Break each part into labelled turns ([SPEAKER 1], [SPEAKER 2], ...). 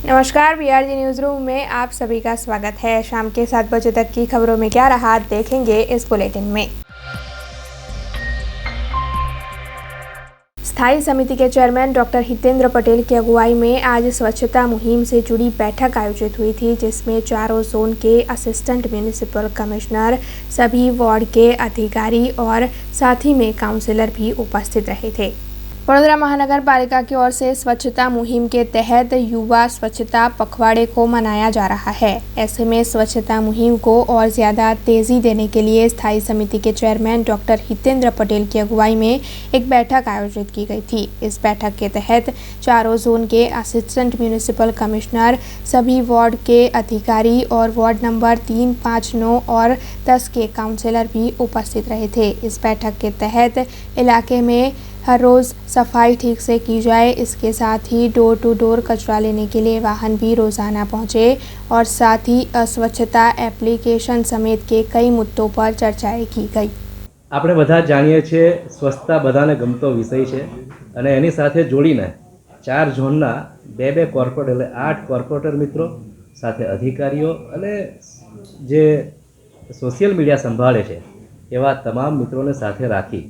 [SPEAKER 1] नमस्कार, BRG news room में आप सभी का स्वागत है। शाम के 7 बजे तक की खबरों में क्या रहा देखेंगे इस बुलेटिन में। स्थायी समिति के चेयरमैन डॉक्टर हितेंद्र पटेल की अगुवाई में आज स्वच्छता मुहिम से जुड़ी बैठक आयोजित हुई थी, जिसमें चारों जोन के असिस्टेंट म्यूनिसिपल कमिश्नर, सभी वार्ड के अधिकारी और साथ ही में काउंसलर भी उपस्थित रहे थे। वडोदरा महानगर पालिका की ओर से स्वच्छता मुहिम के तहत युवा स्वच्छता पखवाड़े को मनाया जा रहा है। ऐसे में स्वच्छता मुहिम को और ज़्यादा तेज़ी देने के लिए स्थायी समिति के चेयरमैन डॉक्टर हितेंद्र पटेल की अगुवाई में एक बैठक आयोजित की गई थी। इस बैठक के तहत चारों जोन के असिस्टेंट म्यूनिसिपल कमिश्नर, सभी वार्ड के अधिकारी और वार्ड नंबर 3, 5, 9 और 10 के काउंसलर भी उपस्थित रहे थे। इस बैठक के तहत इलाके में हर रोज़ सफाई ठीक से की जाए, इसके साथ ही डोर टू डोर कचरा लेने के लिए वाहन भी रोज़ाना पहुँचे और साथ ही अस्वच्छता एप्लीकेशन समेत के कई मुद्दों पर चर्चाएं की गई।
[SPEAKER 2] આપણે બધા જાણીએ છીએ સ્વચ્છતા બધાને ગમતો વિષય છે અને એની સાથે જોડીને 4 ઝોનના 2 કોર્પોરેટર એટલે 8 કોર્પોરેટર મિત્રો સાથે અધિકારીઓ અને જે સોશિયલ મીડિયા સંભાળે છે એવા તમામ મિત્રોને સાથે રાખી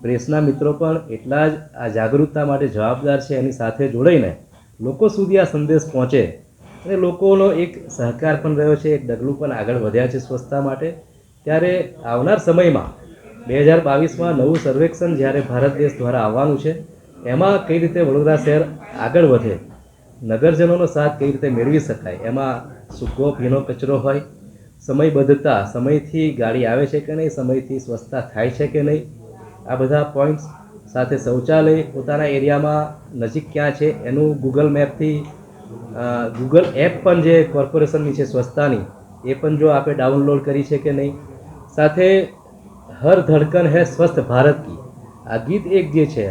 [SPEAKER 2] પ્રેસના મિત્રો પણ એટલા જ આ જાગૃતતા માટે જવાબદાર છે। એની સાથે જોડાઈને લોકો સુધી આ સંદેશ પહોંચે અને લોકોનો એક સહકાર પણ રહ્યો છે, એક ડગલું પણ આગળ વધ્યા છે સ્વચ્છતા માટે। ત્યારે આવનાર સમયમાં 2022માં નવું સર્વેક્ષણ જ્યારે ભારત દેશ દ્વારા આવવાનું છે, એમાં કઈ રીતે વડોદરા શહેર આગળ વધે, નગરજનોનો સાથ કઈ રીતે મેળવી શકાય, એમાં સૂકો ભીનો કચરો હોય, સમયબદ્ધતા, સમયથી ગાડી આવે છે કે નહીં, સમયથી સ્વચ્છતા થાય છે કે નહીં, આ બધા પોઈન્ટ્સ સાથે શૌચાલય પોતાના એરિયામાં નજીક ક્યાં છે એનું ગૂગલ મેપથી ગૂગલ એપ પણ જે કોર્પોરેશનની છે સ્વચ્છતાની એ પણ જો આપણે ડાઉનલોડ કરી છે કે નહીં, સાથે હર ધડકન હે સ્વસ્થ ભારત કી આ ગીત એક જે છે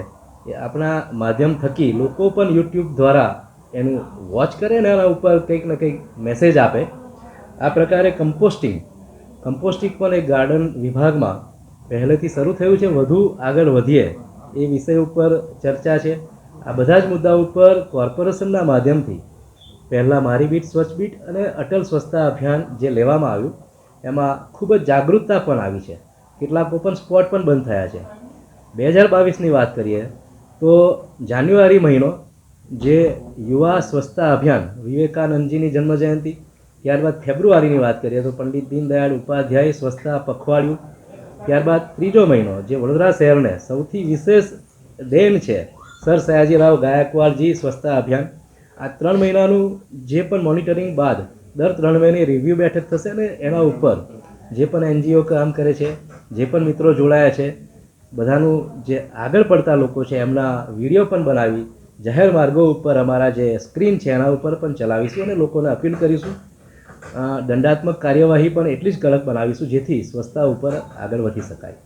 [SPEAKER 2] એ આપણા માધ્યમ થકી લોકો પણ યુટ્યુબ દ્વારા એનું વોચ કરે ને એના ઉપર કંઈક ને કંઈક મેસેજ આપે। આ પ્રકારે કમ્પોસ્ટિંગ પણ એક ગાર્ડન વિભાગમાં પહેલેથી શરૂ થયું છે, વધુ આગળ વધીએ એ વિષય ઉપર ચર્ચા છે। આ બધા જ મુદ્દા ઉપર કોર્પોરેશનના માધ્યમથી પહેલાં મારી બીટ સ્વચ્છ બીટ અને અટલ સ્વચ્છતા અભિયાન જે લેવામાં આવ્યું એમાં ખૂબ જ જાગૃતતા પણ આવી છે, કેટલાક ઓપન સ્પોટ પણ બંધ થયા છે। 2022ની વાત કરીએ તો જાન્યુઆરી મહિનો જે યુવા સ્વચ્છતા અભિયાન વિવેકાનંદજીની જન્મજયંતિ, ત્યારબાદ ફેબ્રુઆરીની વાત કરીએ તો પંડિત દીનદયાળ ઉપાધ્યાય સ્વચ્છતા પખવાડિયું, ત્યારબાદ ત્રીજો મહિનો જે વડોદરા શહેરને સૌથી વિશેષ દેન છે સર સયાજીરાવ ગાયકવાડજી સ્વચ્છતા અભિયાન। આ 3 મહિનાનું જે પણ મોનિટરિંગ બાદ દર 3 મહિને રિવ્યૂ બેઠક થશે અને એના ઉપર જે પણ એનજીઓ કામ કરે છે, જે પણ મિત્રો જોડાયા છે, બધાનું જે આગળ પડતા લોકો છે એમના વિડીયો પણ બનાવી જાહેર માર્ગો ઉપર અમારા જે સ્ક્રીન છે એના ઉપર પણ ચલાવીશું અને લોકોને અપીલ કરીશું। दंडात्मक कार्यवाही पण એટલી જ કડક બનાવીશું જેથી સ્વચ્છતા ઉપર આગળ વધી શકાય।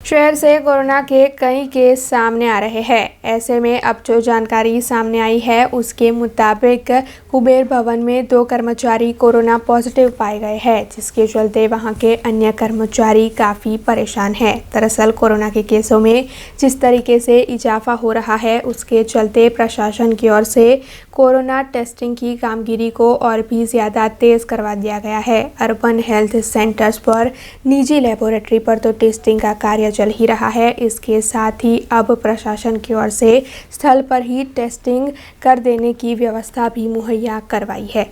[SPEAKER 1] शहर से कोरोना के कई केस सामने आ रहे हैं। ऐसे में अब जो जानकारी सामने आई है उसके मुताबिक कुबेर भवन में 2 कर्मचारी कोरोना पॉजिटिव पाए गए हैं, जिसके चलते वहां के अन्य कर्मचारी काफ़ी परेशान हैं। दरअसल कोरोना के केसों में जिस तरीके से इजाफा हो रहा है उसके चलते प्रशासन की ओर से कोरोना टेस्टिंग की कामगिरी को और भी ज़्यादा तेज़ करवा दिया गया है। अर्बन हेल्थ सेंटर्स पर, निजी लेबोरेटरी पर तो टेस्टिंग का कार्य चल ही रहा है। इसके साथ ही अब प्रशासन की ओर से स्थल पर ही टेस्टिंग कर देने की व्यवस्था भी मुहैया करवाई है।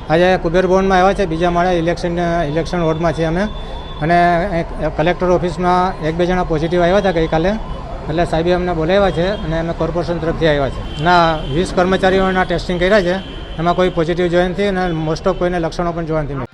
[SPEAKER 3] आज कुबेर भवन में आया है, बीजा माळे इलेक्शन वोर्ड में अमे अने कलेक्टर ऑफिस में 1-2 जना पॉजिटिव आया था गई काले, એટલે સાહેબે અમને બોલાવ્યા છે અને અમે કોર્પોરેશન તરફથી આવ્યા છે। ના 20 કર્મચારીઓના ટેસ્ટિંગ કર્યા છે, એમાં કોઈ પોઝિટિવ જોયા નથી અને મોસ્ટ ઓફ કોઈને લક્ષણો પણ જોવા નથી।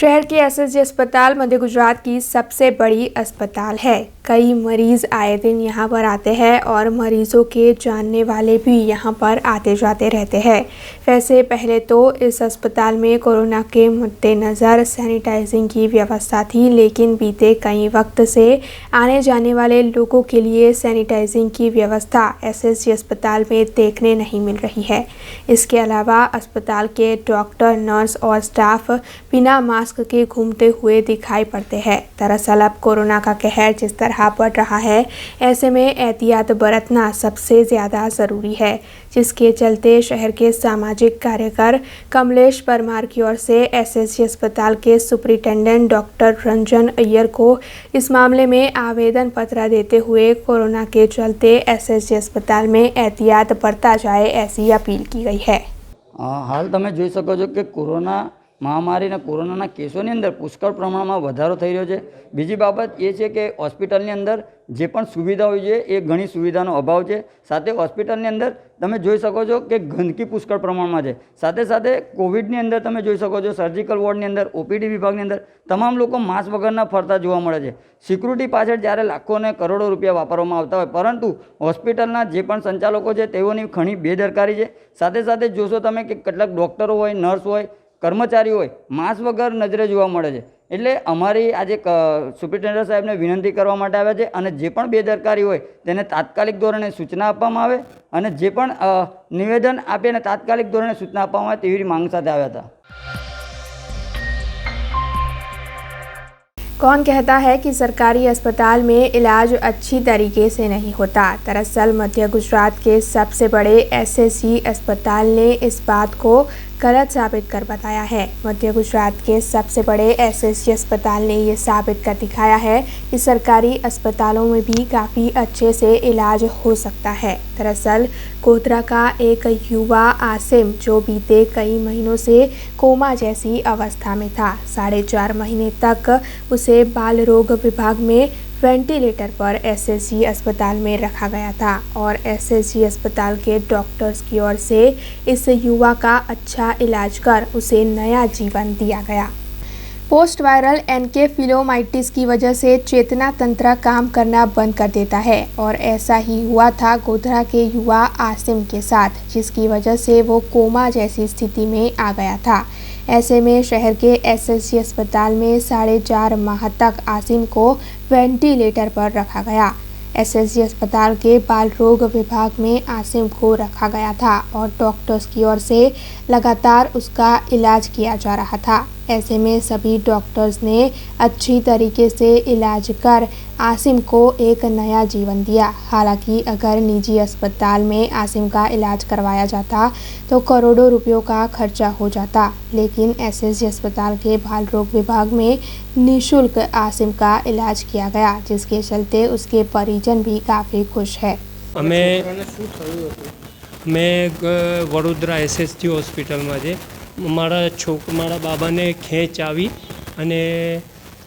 [SPEAKER 1] शहर के एसएसजी अस्पताल मध्य गुजरात की सबसे बड़ी अस्पताल है। कई मरीज आए दिन यहाँ पर आते हैं और मरीजों के जानने वाले भी यहाँ पर आते जाते रहते हैं। वैसे पहले तो इस अस्पताल में कोरोना के मद्देनज़र सैनिटाइजिंग की व्यवस्था थी, लेकिन बीते कई वक्त से आने जाने वाले लोगों के लिए सैनिटाइजिंग की व्यवस्था एसएसजी अस्पताल में देखने नहीं मिल रही है। इसके अलावा अस्पताल के डॉक्टर, नर्स और स्टाफ बिना मास्क के घूमते हुए दिखाई पड़ते हैं। दरअसल अब कोरोना का कहर जिस तरह तरह बढ़ रहा है, ऐसे में एहतियात बरतना सबसे ज़्यादा ज़रूरी है, जिसके चलते शहर के सामाजिक कार्यकर कमलेश परमार की ओर से एसएसजी अस्पताल के सुपरिटेंडेंट डॉक्टर रंजन अय्यर को इस मामले में आवेदन पत्र देते हुए कोरोना के चलते एसएसजी अस्पताल में एहतियात बरता जाए ऐसी अपील की गई है।
[SPEAKER 4] हाल તમે જોઈ શકો છો કે કોરોના મહામારી અને કોરોનાના કેસોની અંદર પુષ્કળ પ્રમાણમાં વધારો થઈ રહ્યો છે। બીજી બાબત એ છે કે હોસ્પિટલની અંદર જે પણ સુવિધા હોય છે એ ઘણી સુવિધાનો અભાવ છે। સાથે હોસ્પિટલની અંદર તમે જોઈ શકો છો કે ગંદકી પુષ્કળ પ્રમાણમાં છે। સાથે સાથે કોવિડની અંદર તમે જોઈ શકો છો સર્જિકલ વોર્ડની અંદર ઓપીડી વિભાગની અંદર તમામ લોકો માસ્ક વગરના ફરતા જોવા મળે છે। સિક્યુરિટી પાછળ જ્યારે લાખો અને કરોડો રૂપિયા વાપરવામાં આવતા હોય, પરંતુ હોસ્પિટલના જે પણ સંચાલકો છે તેઓની ઘણી બેદરકારી છે। સાથે સાથે જોશો તમે કે કેટલાક ડૉક્ટરો હોય, નર્સ હોય, કર્મચારી હોય, માસ્ક વગર નજરે જોવા મળે છે। એટલે અમારી આજે સુપ્રિન્ટેન્ડન્ટ સાહેબને વિનંતી કરવા માટે આવ્યા છે અને જે પણ બેદરકારી હોય તેને તાત્કાલિક ધોરણે સૂચના આપવામાં આવે અને જે પણ નિવેદન આપે અને તાત્કાલિક ધોરણે સૂચના આપવામાં આવે તેવી માંગ સાથે આવ્યા હતા।
[SPEAKER 1] कौन कहता है कि सरकारी अस्पताल में इलाज अच्छी तरीके से नहीं होता। दरअसल मध्य गुजरात के सबसे बड़े एसएसजी अस्पताल ने इस बात को गलत साबित कर बताया है। मध्य गुजरात के सबसे बड़े एसएसजी अस्पताल ने ये साबित कर दिखाया है कि सरकारी अस्पतालों में भी काफ़ी अच्छे से इलाज हो सकता है। दरअसल गोधरा का एक युवा आसिम, जो बीते कई महीनों से कोमा जैसी अवस्था में था, 4.5 महीने तक उसे बाल रोग विभाग में वेंटिलेटर पर एसएसजी अस्पताल में रखा गया था और एसएसजी अस्पताल के डॉक्टर्स की ओर से इस युवा का अच्छा इलाज कर उसे नया जीवन दिया गया। पोस्ट वायरल एनकेफिलोमाइटिस की वजह से चेतना तंत्र काम करना बंद कर देता है और ऐसा ही हुआ था गोधरा के युवा आसिम के साथ, जिसकी वजह से वो कोमा जैसी स्थिति में आ गया था। ऐसे में शहर के एसएसजी अस्पताल में 4.5 माह तक आसिम को वेंटिलेटर पर रखा गया। एसएसजी अस्पताल के बाल रोग विभाग में आसिम को रखा गया था और डॉक्टर्स की ओर से लगातार उसका इलाज किया जा रहा था। ऐसे में सभी डॉक्टर्स ने अच्छी तरीके से इलाज कर आसिम को एक नया जीवन दिया। हालांकि अगर निजी अस्पताल में आसिम का इलाज करवाया जाता तो करोड़ों रुपयों का खर्चा हो जाता, लेकिन एसएसजी अस्पताल के बाल रोग विभाग में निःशुल्क आसिम का इलाज किया गया, जिसके चलते उसके परिजन भी काफ़ी खुश है।
[SPEAKER 5] मैं वडोदरा एसएसजी હોસ્પિટલમાં છે। મારા બાબાને ખેંચ આવી અને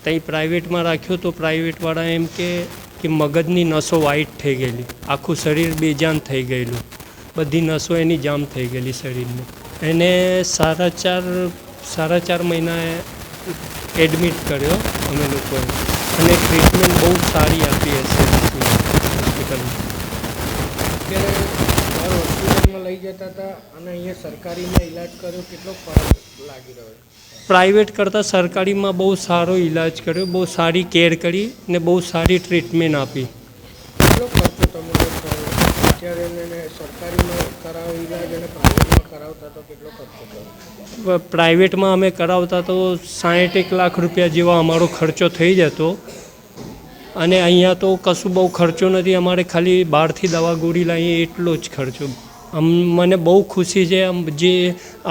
[SPEAKER 5] તઈ પ્રાઇવેટમાં રાખ્યો તો પ્રાઇવેટવાળા એમ કે મગજની નસો વાઇટ થઈ ગયેલી, આખું શરીર બેજાન થઈ ગયેલું, બધી નસો એની જામ થઈ ગયેલી શરીરની। એને સાડા ચાર મહિના એડમિટ કર્યો અમે લોકોએ અને ટ્રીટમેન્ટ બહુ સારી આપી એસએસજી હોસ્પિટલમાં।
[SPEAKER 6] હોસ્પિટલમાં લઈ જતા હતા અને અહીંયા સરકારીમાં ઇલાજ કર્યો, કેટલો ફરક લાગી રહ્યો?
[SPEAKER 5] પ્રાઇવેટ કરતાં સરકારીમાં બહુ સારો ઇલાજ કર્યો, બહુ સારી કેર કરી ને બહુ સારી ટ્રીટમેન્ટ આપી।
[SPEAKER 6] કેટલો ખર્ચો તમારો થયો? અત્યારે એને સરકારીમાં કરાવો ઇલાજ અને પ્રાઇવેટમાં કરાવતા તો કેટલો ખર્ચો થયો?
[SPEAKER 5] પ્રાઇવેટમાં અમે કરાવતા તો 60 લાખ રૂપિયા જેવા અમારો ખર્ચો થઈ જતો અને અહીંયા તો કશું બહુ ખર્ચો નથી, અમારે ખાલી બહારથી દવા ગોળી લાવીએ એટલો જ ખર્ચો। મને બહુ ખુશી છે જે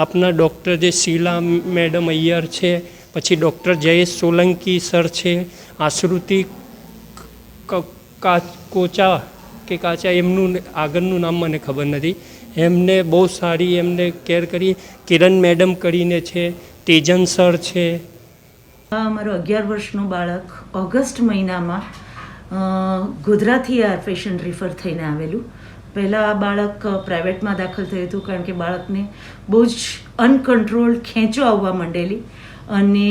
[SPEAKER 5] આપના ડૉક્ટર જે શીલા મેડમ અય્યર છે, પછી ડૉક્ટર જયેશ સોલંકી સર છે, આશ્રુતિ કોચા કે કાચા એમનું આગળનું નામ મને ખબર નથી, એમને બહુ સારી એમને કેર કરી। કિરણ મેડમ કરીને છે, તેજન સર છે।
[SPEAKER 7] મારું 11 વર્ષનું બાળક ઓગસ્ટ મહિનામાં ગોધરાથી આ પેશન્ટ રિફર થઈને આવેલું। પહેલાં આ બાળક પ્રાઇવેટમાં દાખલ થયું હતું કારણ કે બાળકને બહુ જ અનકન્ટ્રોલ્ડ ખેંચો આવવા માંડેલી અને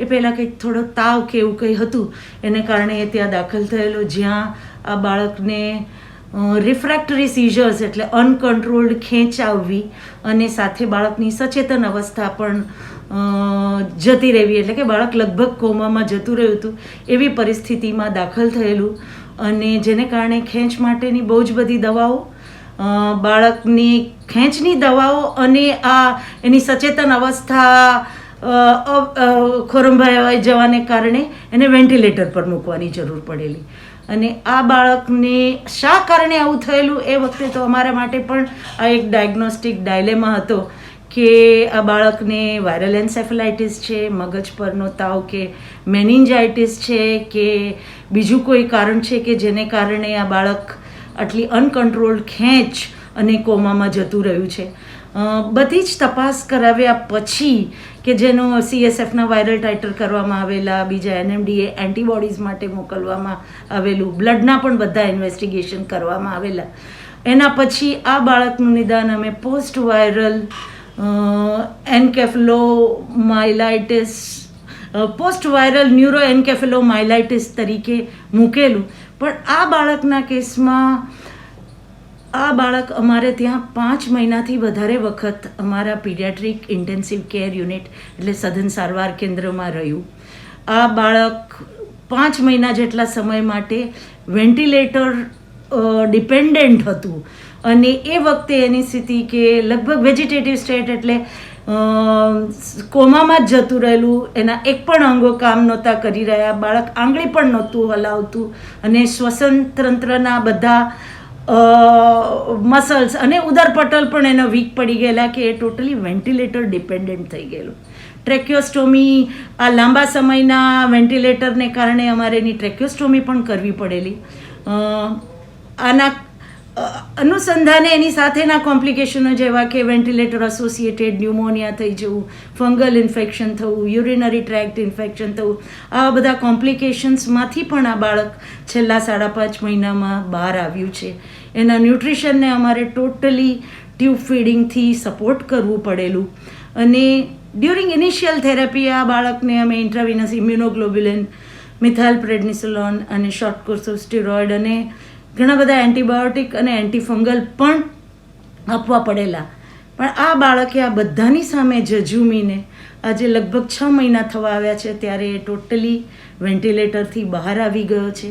[SPEAKER 7] એ પહેલાં કંઈક થોડો તાવ કે એવું કંઈ હતું, એને કારણે એ ત્યાં દાખલ થયેલો, જ્યાં આ બાળકને રિફ્રેક્ટરી સિઝર્સ એટલે અનકન્ટ્રોલ્ડ ખેંચ આવવી અને સાથે બાળકની સચેતન અવસ્થા પણ જતી રહેવી, એટલે કે બાળક લગભગ કોમામાં જતું રહ્યું હતું એવી પરિસ્થિતિમાં દાખલ થયેલું અને જેને કારણે ખેંચ માટેની બહુ જ બધી દવાઓ, બાળકની ખેંચની દવાઓ અને આ એની સચેતન અવસ્થા ખોરંભાઈ જવાને કારણે એને વેન્ટિલેટર પર મૂકવાની જરૂર પડેલી અને આ બાળકને શા કારણે આવું થયેલું એ વખતે તો અમારા માટે પણ આ એક ડાયગ્નોસ્ટિક ડાયલેમા હતો કે આ બાળકને વાયરલ એન્સેફેલાઇટિસ છે, મગજ પરનો તાવ કે મેનિન્જાઇટિસ છે કે બીજું કોઈ કારણ છે કે જેને કારણે આ બાળક આટલી અનકન્ટ્રોલ્ડ ખેંચ અને કોમામાં જતું રહ્યું છે. બધી જ તપાસ કરાવ્યા પછી કે જેનો CSFના વાયરલ ટાઇટર કરવામાં આવેલા, બીજા NMDA એન્ટીબોડીઝ માટે મોકલવામાં આવેલું, બ્લડના પણ બધા ઇન્વેસ્ટિગેશન કરવામાં આવેલા. એના પછી આ બાળકનું નિદાન અમે post viral encephalomyelitis post viral neuro encephalomyelitis તરીકે મૂકેલું. પણ આ બાળકના કેસમાં આ બાળક અમારે ત્યાં 5 મહિનાથી વધારે વખત અમારા પીડિયાટ્રિક ઇન્ટેન્સિવ કેર યુનિટ એટલે સઘન સારવાર કેન્દ્રમાં રહ્યું. આ બાળક 5 મહિના જેટલા સમય માટે વેન્ટિલેટર ડિપેન્ડન્ટ હતું અને એ વખતે એની સ્થિતિ કે લગભગ વેજીટેટિવ સ્ટેટ એટલે કોમામાં જ જતું રહેલું. એના એક પણ અંગો કામ નહોતા કરી રહ્યા, બાળક આંગળી પણ નહોતું હલાવતું અને શ્વસન તંત્રના બધા મસલ્સ અને ઉદરપટલ પણ એનો વીક પડી ગયેલા કે એ ટોટલી વેન્ટિલેટર ડિપેન્ડન્ટ થઈ ગયેલું. ટ્રેક્યોસ્ટોમી, આ લાંબા સમયના વેન્ટિલેટરને કારણે અમારે એની ટ્રેક્યોસ્ટોમી પણ કરવી પડેલી. આના અનુસંધાને એની સાથેના કોમ્પ્લિકેશનો જેવા કે વેન્ટિલેટર એસોસિએટેડ ન્યુમોનિયા થઈ જવું, ફંગલ ઇન્ફેક્શન થવું, યુરિનરી ટ્રેક્ટ ઇન્ફેક્શન થવું, આવા બધા કોમ્પ્લિકેશન્સમાંથી પણ આ બાળક છેલ્લા 5.5 મહિનામાં બહાર આવ્યું છે. એના ન્યુટ્રિશનને અમારે ટોટલી ટ્યુબ ફીડિંગથી સપોર્ટ કરવું પડેલું અને ડ્યુરિંગ ઇનિશિયલ થેરાપી આ બાળકને અમે ઇન્ટ્રાવિનસ ઇમ્યુનોગ્લોબ્યુલિન, મિથાઇલ પ્રેડનિસોલોન અને શોર્ટ કોર્સ ઓફ સ્ટીરોઇડ અને ઘણા બધા એન્ટીબાયોટિક અને એન્ટીફંગલ પણ આપવા પડેલા. પણ આ બાળકે આ બધાની સામે ઝઝૂમીને આજે લગભગ 6 મહિના થવા આવ્યા છે ત્યારે એ ટોટલી વેન્ટિલેટરથી બહાર આવી ગયો છે.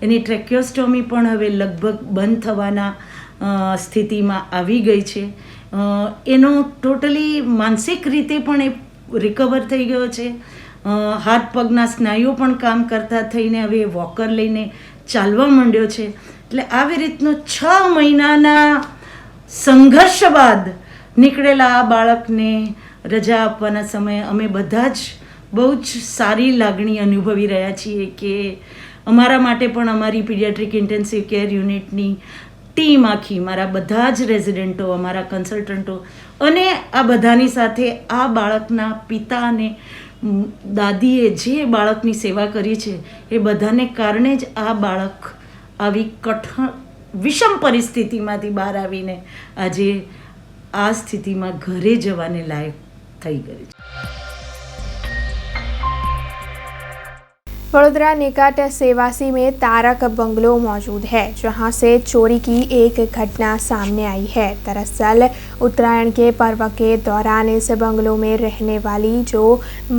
[SPEAKER 7] એની ટ્રેક્યોસ્ટોમી પણ હવે લગભગ બંધ થવાના સ્થિતિમાં આવી ગઈ છે. એનો ટોટલી માનસિક રીતે પણ એ રિકવર થઈ ગયો છે. હાથ પગના સ્નાયુઓ પણ કામ કરતા થઈને હવે વોકર લઈને ચાલવા માંડ્યો છે. એટલે આવી રીતનું 6 મહિનાના સંઘર્ષ બાદ નીકળેલા આ બાળકને રજા આપવાના સમયે અમે બધા જ બહુ જ સારી લાગણી અનુભવી રહ્યા છીએ કે અમારા માટે પણ અમારી પીડિયાટ્રિક ઇન્ટેન્સિવ કેર યુનિટની ટીમ આખી, મારા બધા જ રેઝિડેન્ટો, અમારા કન્સલ્ટન્ટો અને આ બધાની સાથે આ બાળકના પિતા અને દાદીએ જે બાળકની સેવા કરી છે એ બધાને કારણે જ આ બાળક આવી કઠણ વિષમ પરિસ્થિતિમાંથી બહાર આવીને આજે આ સ્થિતિમાં ઘરે જવાને લાયક થઈ ગઈ છે.
[SPEAKER 1] वडोदरा निकट सेवासी में तारक बंगलो मौजूद है, जहां से चोरी की एक घटना सामने आई है. दरअसल उत्तरायण के पर्व के दौरान इस बंगलों में रहने वाली जो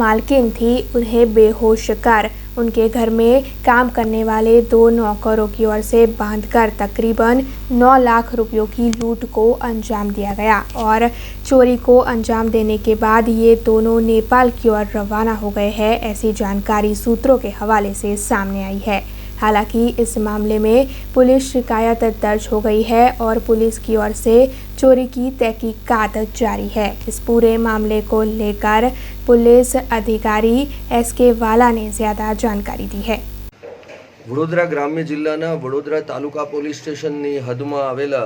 [SPEAKER 1] मालकिन थी उन्हें बेहोश कर उनके घर में काम करने वाले 2 नौकरों की ओर से बांधकर तकरीबन 9 लाख रुपयों की लूट को अंजाम दिया गया और चोरी को अंजाम देने के बाद ये दोनों नेपाल की ओर रवाना हो गए हैं, ऐसी जानकारी सूत्रों के हवाले से सामने आई है. हालांकि इस मामले में पुलिस शिकायत दर्ज हो गई है और पुलिस की ओर से चोरी की तहकीकात जारी है. इस पूरे मामले को लेकर पुलिस अधिकारी SK वाला ने ज्यादा जानकारी दी है.
[SPEAKER 8] વડોદરા ગ્રામ્ય જિલ્લાના વડોદરા તાલુકા પોલીસ સ્ટેશનની હદમાં આવેલા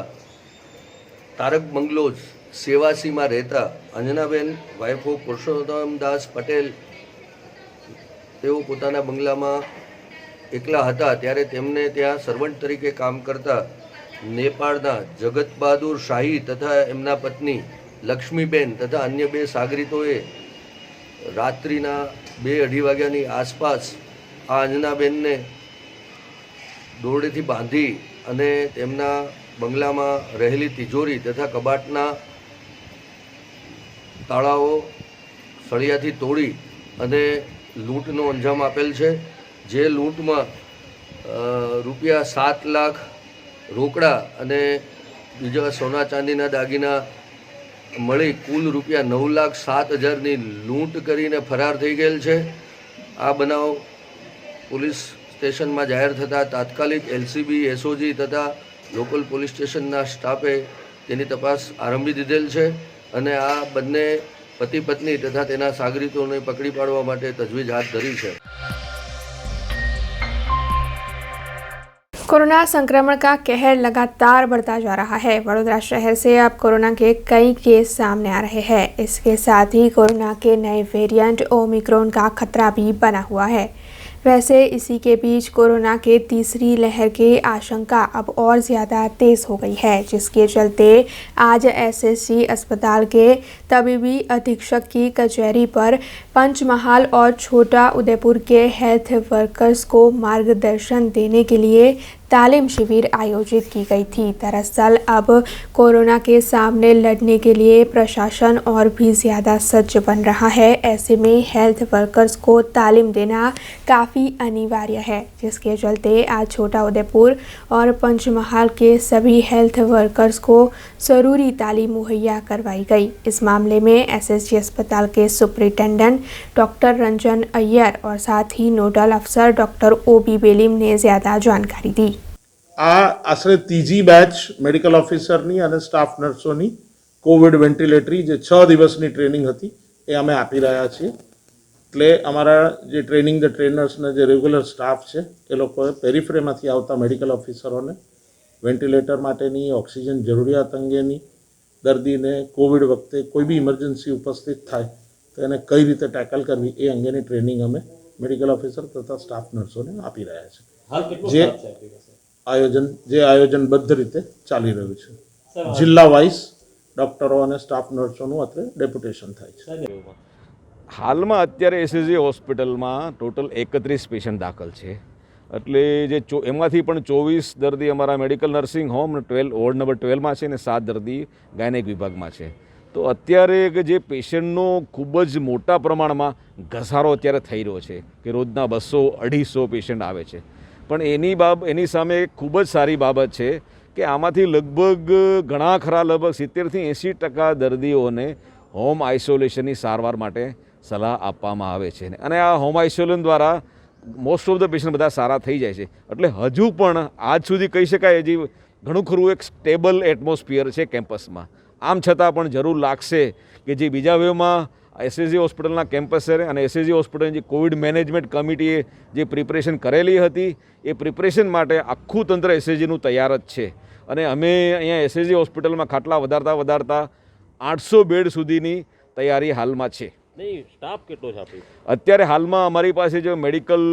[SPEAKER 8] તારક બંગલોઝ સેવાસીમાં રહેતા અંજનાબેન વાઇફ ઓફ પુરુષોત્તમદાસ પટેલ તેઓ પોતાના બંગલામાં એકલા હતા ત્યારે તેમને ત્યાં સર્વન્ટ તરીકે કામ કરતા નેપાળના જગત બહાદુર શાહી તથા એમના પત્ની લક્ષ્મીબેન તથા અન્ય 2 સાગરીતોએ રાત્રિના 2-2:30 વાગ્યાની આસપાસ આ અંજનાબેનને દોરડેથી બાંધી અને તેમના બંગલામાં રહેલી તિજોરી તથા કબાટના તાળાઓ સળિયાથી તોડી અને લૂંટનો અંજામ આપેલ છે. જે લૂંટમાં રૂપિયા 7 લાખ રોકડા અને બીજા સોના ચાંદીના દાગીના મળી કુલ રૂપિયા 9,07,000ની લૂંટ કરીને ફરાર થઈ ગયેલ છે. આ બનાવ પોલીસ સ્ટેશનમાં જાહેર થતાં તાત્કાલિક એલસીબી, એસઓજી તથા લોકલ પોલીસ સ્ટેશનના સ્ટાફે તેની તપાસ આરંભી દીધેલ છે અને આ બંને पति पत्नी तथा तेना सागरीतों ने पकड़ी पाड़वा माटे तजवीज हाथ धरी है।
[SPEAKER 1] कोरोना संक्रमण का कहर लगातार बढ़ता जा रहा है। वडोदरा शहर से अब कोरोना के कई केस सामने आ रहे हैं। इसके साथ ही कोरोना के नए वेरिएंट ओमिक्रॉन का खतरा भी बना हुआ है। वैसे इसी के बीच कोरोना के तीसरी लहर की आशंका अब और ज़्यादा तेज़ हो गई है, जिसके चलते आज एसएसजी अस्पताल के तबीबी अधीक्षक की कचहरी पर पंचमहाल और छोटा उदयपुर के हेल्थ वर्कर्स को मार्गदर्शन देने के लिए तालीम शिविर आयोजित की गई थी। दरअसल अब कोरोना के सामने लड़ने के लिए प्रशासन और भी ज़्यादा सज्ज बन रहा है। ऐसे में हेल्थ वर्कर्स को तालीम देना काफ़ी अनिवार्य है, जिसके चलते आज छोटा उदयपुर और पंचमहाल के सभी हेल्थ वर्कर्स को ज़रूरी तालीम मुहैया करवाई गई। इस मामले में एसएसजी अस्पताल के सुपरिटेंडेंट डॉक्टर रंजन अय्यर और साथ ही नोडल अफसर डॉक्टर ओबी बेलीम ने ज़्यादा जानकारी दी।
[SPEAKER 9] आश्रे तीजी बैच मेडिकल ऑफिसरनी અને સ્ટાફ નર્સોની કોવિડ વેન્ટિલેટરી જે 6 દિવસની ટ્રેનિંગ હતી એ અમે આપી રહ્યા છીએ। એટલે અમારા જે ટ્રેનિંગ ધ ટ્રેનર્સને જે રેગ્યુલર સ્ટાફ છે એ લોકોએ પેરિફેરીમાંથી આવતા મેડિકલ ઓફિસરોને વેન્ટિલેટર માટેની ઓક્સિજન જરૂરિયાત અંગેની, દર્દીને કોવિડ વખતે કોઈ બી ઇમરજન્સી ઉપસ્થિત થાય તો એને કઈ રીતે ટેકલ કરવી એ અંગેની ટ્રેનિંગ અમે મેડિકલ ઓફિસર તથા સ્ટાફ નર્સોને આપી રહ્યા છીએ। જે આયોજનબદ્ધ રીતે ચાલી રહ્યું છે। જિલ્લા વાઇઝ ડોક્ટરો અને સ્ટાફ નર્સોનું અત્યારે ડેપ્યુટેશન થાય છે।
[SPEAKER 10] હાલમાં અત્યારે એસએસજી હોસ્પિટલમાં ટોટલ 31 પેશન્ટ દાખલ છે। એટલે જે એમાંથી પણ 24 દર્દી અમારા medical nursing home 12 ward number 12માં છે અને 7 દર્દી ગાયનેક વિભાગમાં છે। તો અત્યારે જે પેશન્ટનો ખૂબ જ મોટા પ્રમાણમાં ઘસારો અત્યારે થઈ રહ્યો છે કે રોજના 200-250 પેશન્ટ આવે છે। પણ એની સામે ખૂબ જ સારી બાબત છે કે આમાંથી લગભગ ઘણા ખરા લગભગ 70-80% દર્દીઓને હોમ આઇસોલેશનની સારવાર માટે સલાહ આપવામાં આવે છે અને આ હોમ આઇસોલેશન દ્વારા મોસ્ટ ઓફ ધ પેશન્ટ બધા સારા થઈ જાય છે। એટલે હજુ પણ આજ સુધી કહી શકાય હજી ઘણું ખરું એક સ્ટેબલ એટમોસ્ફિયર છે કેમ્પસમાં। આમ છતાં પણ જરૂર લાગશે કે જે બીજા વેવમાં એસએસજી હોસ્પિટલના કેમ્પસે અને એસએસજી હોસ્પિટલની જે કોવિડ મેનેજમેન્ટ કમિટીએ જે પ્રિપરેશન કરેલી હતી એ પ્રિપરેશન માટે આખું તંત્ર એસએસજીનું તૈયાર જ છે અને અમે અહીંયા એસએસજી હોસ્પિટલમાં ખાટલા વધારતા 800 બેડ સુધીની તૈયારી હાલમાં છે। સ્ટાફ કેટલો છે અત્યારે હાલમાં અમારી પાસે જો મેડિકલ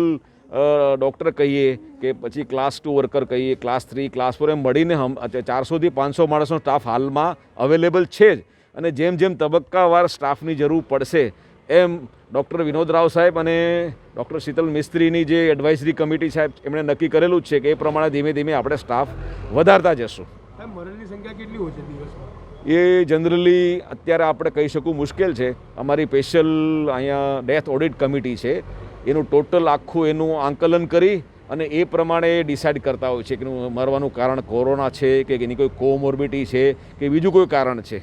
[SPEAKER 10] ડૉક્ટર કહીએ કે પછી ક્લાસ 2 વર્કર કહીએ, ક્લાસ 3, ક્લાસ 4 એમ મળીને 400થી 500 માણસનો સ્ટાફ હાલમાં અવેલેબલ છે જ અને જેમ જેમ તબક્કાવાર સ્ટાફની જરૂર પડશે એમ ડૉક્ટર વિનોદ રાવ સાહેબ અને ડૉક્ટર શીતલ મિસ્ત્રીની જે એડવાઇઝરી કમિટી સાહેબ એમણે નક્કી કરેલું જ છે કે એ પ્રમાણે ધીમે ધીમે આપણે સ્ટાફ વધારતા જશું।
[SPEAKER 6] મરણની સંખ્યા કેટલી હોય છે દિવસમાં?
[SPEAKER 10] એ જનરલી અત્યારે આપણે કહી શકું મુશ્કેલ છે। અમારી સ્પેશિયલ અહીંયા ડેથ ઓડિટ કમિટી છે, એનું ટોટલ આખું એનું આંકલન કરી અને એ પ્રમાણે ડિસાઇડ કરતા હોય છે કે મરવાનું કારણ કોરોના છે કે એની કોઈ કોમોર્બિડિટી છે કે બીજું કોઈ કારણ છે।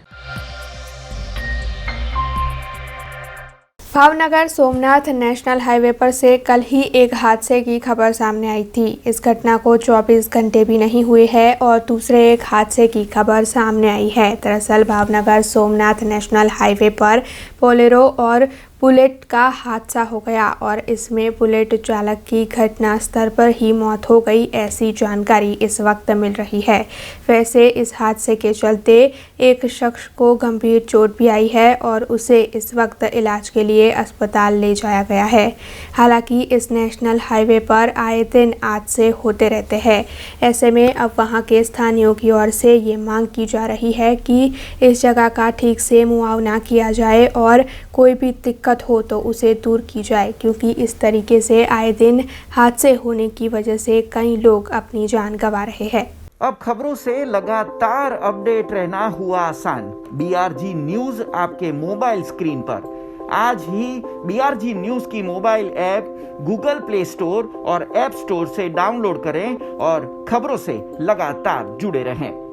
[SPEAKER 1] भावनगर सोमनाथ नेशनल हाईवे पर से कल ही एक हादसे की खबर सामने आई थी। इस घटना को 24 घंटे भी नहीं हुए हैं और दूसरे एक हादसे की खबर सामने आई है। दरअसल भावनगर सोमनाथ नेशनल हाईवे पर बोलेरो और बुलेट का हादसा हो गया और इसमें बुलेट चालक की घटनास्थल पर ही मौत हो गई, ऐसी जानकारी इस वक्त मिल रही है। वैसे इस हादसे के चलते एक शख्स को गंभीर चोट भी आई है और उसे इस वक्त इलाज के लिए अस्पताल ले जाया गया है। हालांकि इस नेशनल हाईवे पर आए दिन हादसे होते रहते हैं। ऐसे में अब वहां के स्थानीयों की ओर से ये मांग की जा रही है कि इस जगह का ठीक से मुआवजा किया जाए और कोई भी दिक्कत हो तो उसे दूर की जाए, क्योंकि इस तरीके से आए दिन हादसे होने की वजह से कई लोग अपनी जान गंवा रहे हैं।
[SPEAKER 11] अब खबरों से लगातार अपडेट रहना हुआ आसान। BRG न्यूज आपके मोबाइल स्क्रीन पर आज ही BRG न्यूज की mobile app Google play store और ऐप स्टोर से डाउनलोड करें और खबरों से लगातार जुड़े रहें।